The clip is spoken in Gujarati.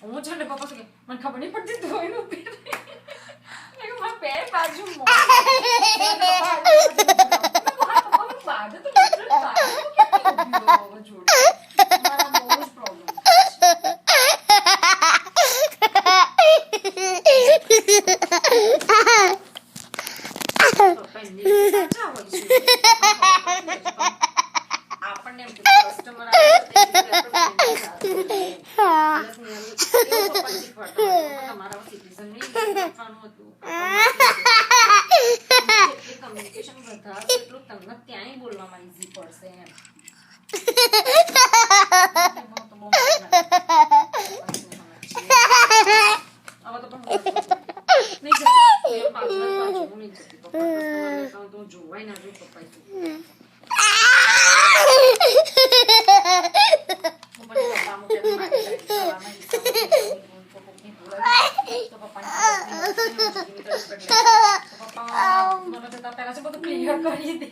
હું છે ને પપ્પા શું કે મને ખબર નહીં પડતી ધોઈનું પેર મારા પેર બાજુ આપણને કસ્ટમર કમ્યુનિકેશન વધારે એટલું તમને ત્યાંય બોલવામાં ઈઝી પડશે એમ જોવાય ના જો પપ્પા પેલા છે બધું ક્લિયર કરી દે